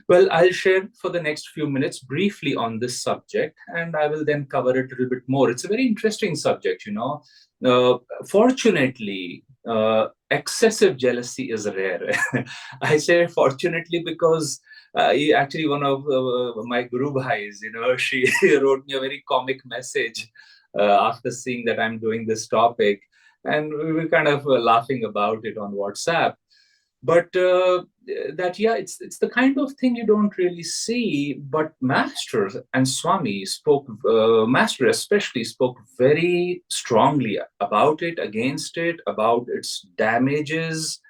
Well, I'll share for the next few minutes briefly on this subject, and I will then cover it a little bit more. It's a very interesting subject. Fortunately, excessive jealousy is rare. I say fortunately because actually one of my Guru Bhais, she wrote me a very comic message after seeing that I'm doing this topic, and we were kind of laughing about it on WhatsApp. But that, yeah, it's the kind of thing you don't really see. But Master and Swami spoke, Master especially spoke very strongly about it, against it, about its damages,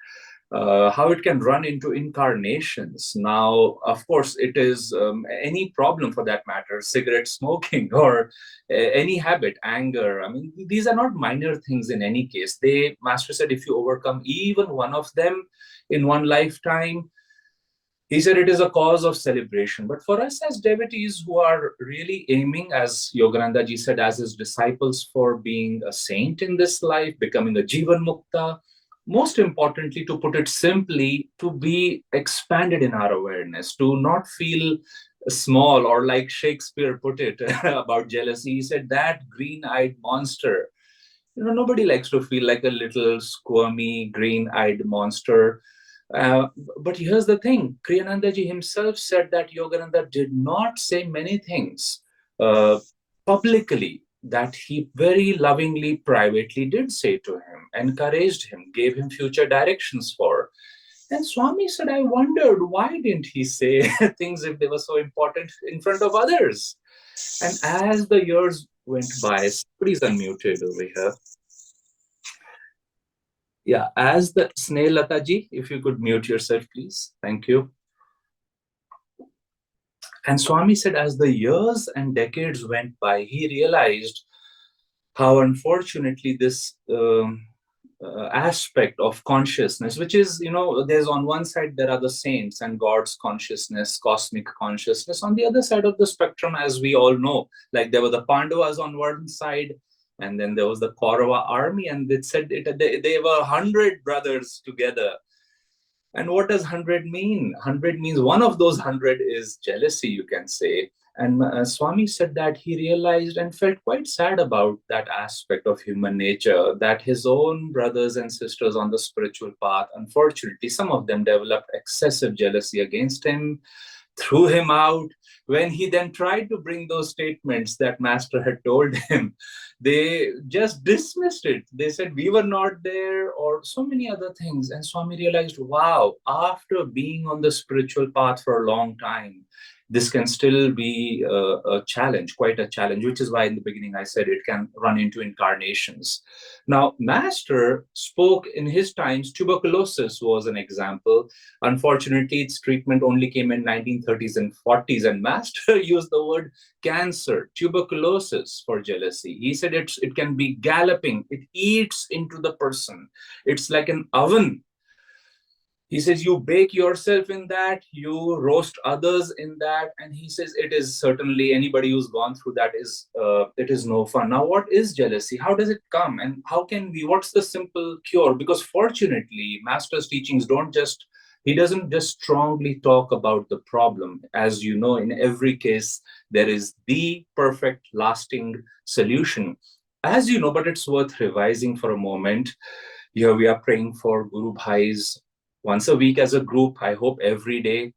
how it can run into incarnations. Now, of course, it is any problem for that matter, cigarette smoking or any habit, anger. I mean, these are not minor things in any case. Master said, if you overcome even one of them in one lifetime, he said it is a cause of celebration. But for us as devotees who are really aiming, as Yogananda ji said, as his disciples, for being a saint in this life, becoming a Jivan Mukta, most importantly, to put it simply, to be expanded in our awareness, to not feel small, or like Shakespeare put it about jealousy. He said, that green eyed monster. Nobody likes to feel like a little squirmy, green eyed monster. uh, but here's the thing, Kriyanandaji himself said that Yogananda did not say many things uh, publicly, that he very lovingly, privately did say to him, encouraged him, gave him future directions for. And Swami said, I wondered why didn't he say things if they were so important in front of others? And as the years went by, somebody's unmuted over here. Yeah, as the Sneh ji, if you could mute yourself, please. Thank you. And Swami said, as the years and decades went by, he realized how unfortunately this aspect of consciousness, which is, there's on one side, there are the saints and God's consciousness, cosmic consciousness. On the other side of the spectrum, as we all know, like there were the Pandavas on one side, and then there was the Kaurava army, and it said they were 100 brothers together. And what does 100 mean? 100 means one of those 100 is jealousy, you can say. And Swami said that he realized and felt quite sad about that aspect of human nature, that his own brothers and sisters on the spiritual path, unfortunately, some of them developed excessive jealousy against him, threw him out. When he then tried to bring those statements that Master had told him, they just dismissed it. They said, we were not there, or so many other things. And Swami realized, wow, after being on the spiritual path for a long time, this can still be a challenge, quite a challenge, which is why in the beginning I said it can run into incarnations. Now, Master spoke in his times, tuberculosis was an example. Unfortunately, its treatment only came in 1930s and 40s, and Master used the word cancer, tuberculosis for jealousy. He said it can be galloping, it eats into the person. It's like an oven. He says you bake yourself in that, you roast others in that, and he says it is certainly, anybody who's gone through that, is it is no fun. Now, what is jealousy? How does it come, and how can we? What's the simple cure? Because fortunately, Master's teachings don't just, he doesn't just strongly talk about the problem. As you know, in every case, there is the perfect, lasting solution. As you know, but it's worth revising for a moment. Here we are praying for Guru Bhais once a week as a group, I hope every day.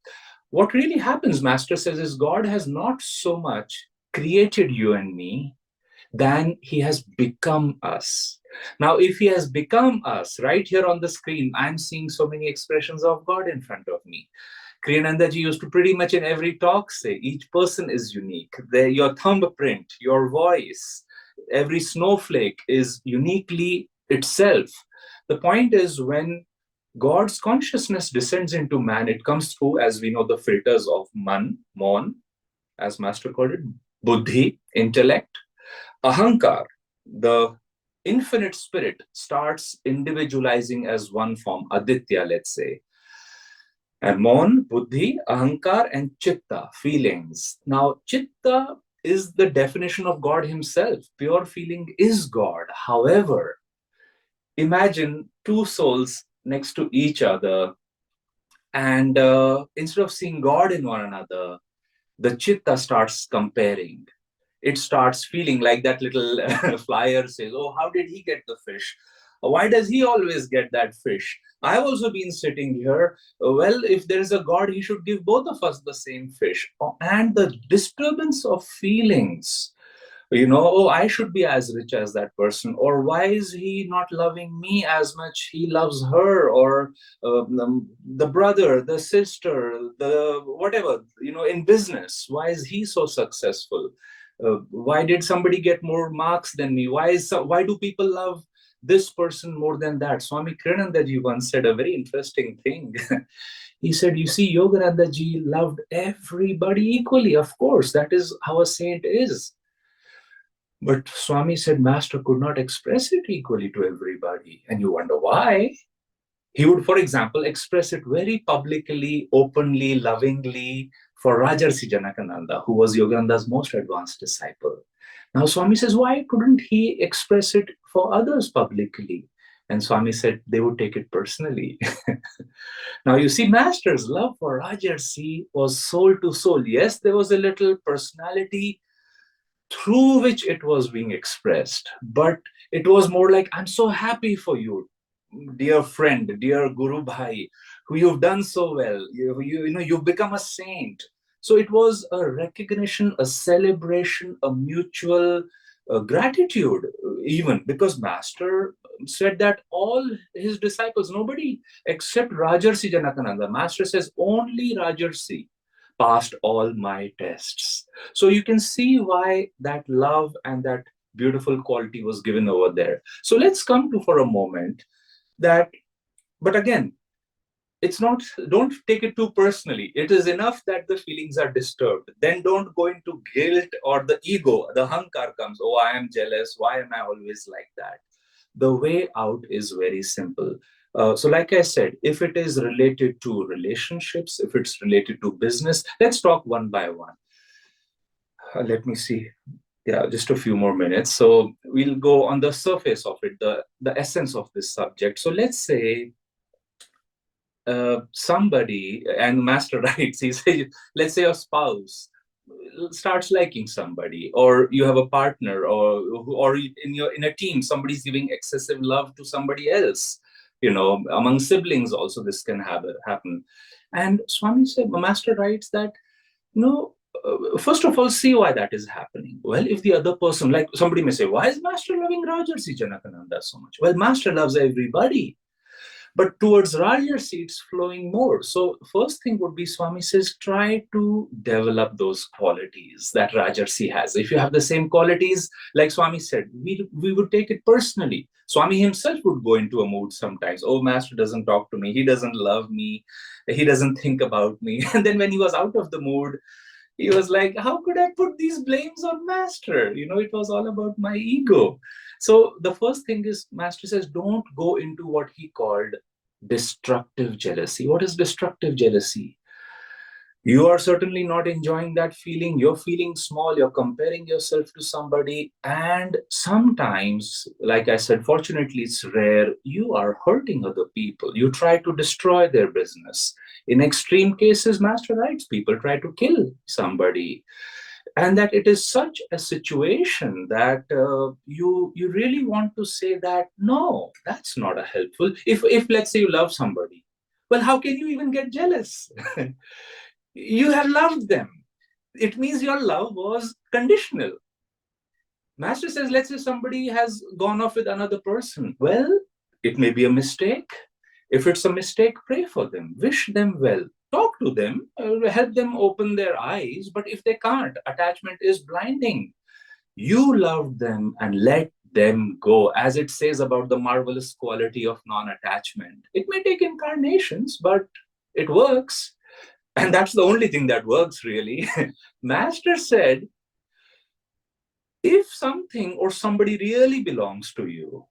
What really happens, Master says, is God has not so much created you and me than he has become us. Now, if he has become us, right here on the screen, I'm seeing so many expressions of God in front of me. Kriyananda ji used to pretty much in every talk say, each person is unique. Your thumbprint, your voice, every snowflake is uniquely itself. The point is, when God's consciousness descends into man, it comes through, as we know, the filters of man, mon, as Master called it, buddhi, intellect, ahankar, the infinite spirit starts individualizing as one form, Aditya, let's say. And mon, buddhi, ahankar, and chitta, feelings. Now, chitta is the definition of God himself. Pure feeling is God. However, imagine two souls next to each other. And instead of seeing God in one another, the chitta starts comparing. It starts feeling like that little flyer says, oh, how did he get the fish? Why does he always get that fish? I've also been sitting here. Well, if there is a God, he should give both of us the same fish. And the disturbance of feelings, oh, I should be as rich as that person, or why is he not loving me as much he loves her, or the brother, the sister, the whatever, in business, why is he so successful? Why did somebody get more marks than me? Why do people love this person more than that? Swami Kriyananda ji once said a very interesting thing. He said, you see, Yogananda ji loved everybody equally. Of course, that is how a saint is. But Swami said Master could not express it equally to everybody. And you wonder why? He would, for example, express it very publicly, openly, lovingly for Rajarsi Janakananda, who was Yogananda's most advanced disciple. Now Swami says, why couldn't he express it for others publicly? And Swami said they would take it personally. Now you see, Master's love for Rajarsi was soul to soul. Yes, there was a little personality through which it was being expressed, but it was more like, I'm so happy for you, dear friend, dear Guru Bhai, who you've done so well. You've become a saint. So it was a recognition, a celebration, a mutual gratitude, even because Master said that all his disciples, nobody except Rajarsi Janakananda, Master says only Rajarsi passed all my tests. So you can see why that love and that beautiful quality was given over there. So let's come to for a moment that, but again, it's not, don't take it too personally. It is enough that the feelings are disturbed. Then don't go into guilt or the ego, the hankar comes, oh, I am jealous. Why am I always like that? The way out is very simple. So, like I said, if it is related to relationships, if it's related to business, let's talk one by one. Let me see. Yeah, just a few more minutes. So we'll go on the surface of it, the essence of this subject. So let's say somebody, and Master writes, he says, let's say your spouse starts liking somebody, or you have a partner, or in a team somebody's giving excessive love to somebody else. Among siblings also this can happen. And Swami said, Master writes that, first of all, see why that is happening. Well, if the other person, like somebody may say, why is Master loving Rajarsi Janakananda so much? Well, Master loves everybody, but towards Rajarsi, it's flowing more. So first thing would be, Swami says, try to develop those qualities that Rajarsi has. If you have the same qualities, like Swami said, we would take it personally. Swami himself would go into a mood sometimes. Oh, Master doesn't talk to me. He doesn't love me. He doesn't think about me. And then when he was out of the mood, he was like, how could I put these blames on Master? It was all about my ego. So the first thing is, Master says, don't go into what he called destructive jealousy. What is destructive jealousy? You are certainly not enjoying that feeling. You're feeling small. You're comparing yourself to somebody. And sometimes, like I said, fortunately, it's rare. You are hurting other people. You try to destroy their business. In extreme cases, Master writes, people try to kill somebody. And that it is such a situation that you really want to say that, no, that's not a helpful. If let's say you love somebody, well, how can you even get jealous? You have loved them. It means your love was conditional. Master says, let's say somebody has gone off with another person. Well, it may be a mistake. If it's a mistake, pray for them, wish them well, talk to them, help them open their eyes. But if they can't, attachment is blinding. You love them and let them go, as it says about the marvelous quality of non attachment. It may take incarnations, but it works. And that's the only thing that works, really. Master said, if something or somebody really belongs to you,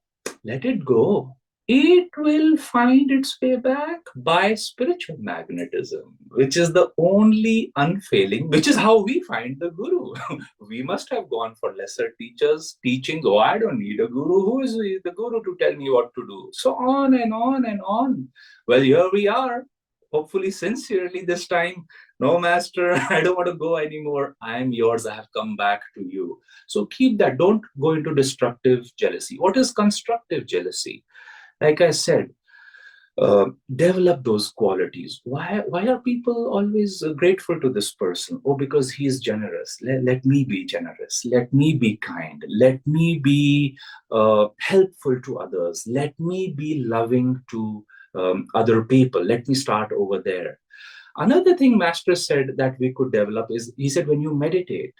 let it go. It will find its way back by spiritual magnetism, which is the only unfailing, which is how we find the Guru. We must have gone for lesser teachers, teachings. Oh, I don't need a Guru. Who is the Guru to tell me what to do? So on and on and on. Well, here we are. hopefully sincerely this time. No, master, I don't want to go anymore. I am yours. I have come back to you. So keep that. Don't go into destructive jealousy. What is constructive jealousy? Like I said, develop those qualities. Why are people always grateful to this person? Oh, because he is generous. Let me be generous. Let me be kind. Let me be helpful to others. Let me be loving to other people. Let me start over there. Another thing Master said that we could develop is, he said, when you meditate,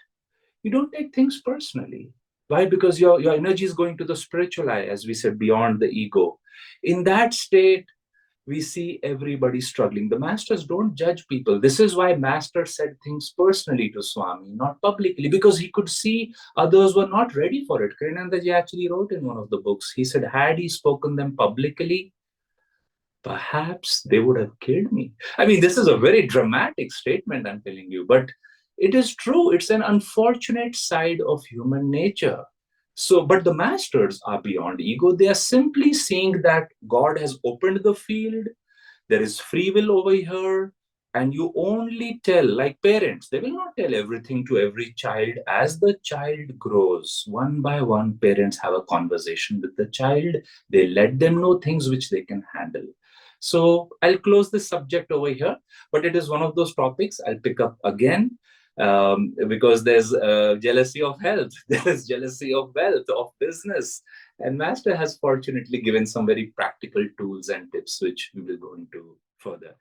you don't take things personally. Why? Because your energy is going to the spiritual eye, as we said, beyond the ego. In that state, we see everybody struggling. The masters don't judge people. This is why Master said things personally to Swami, not publicly, because he could see others were not ready for it. Kiranandaji actually wrote in one of the books, he said, had he spoken them publicly, perhaps they would have killed me. I mean, this is a very dramatic statement, I'm telling you, but it is true. It's an unfortunate side of human nature. So, but the masters are beyond ego. They are simply seeing that God has opened the field, there is free will over here, and you only tell, like parents, they will not tell everything to every child. As the child grows, one by one, parents have a conversation with the child. They let them know things which they can handle. So I'll close this subject over here, but it is one of those topics I'll pick up again, because there's jealousy of health, there's jealousy of wealth, of business, and Master has fortunately given some very practical tools and tips which we will go into further.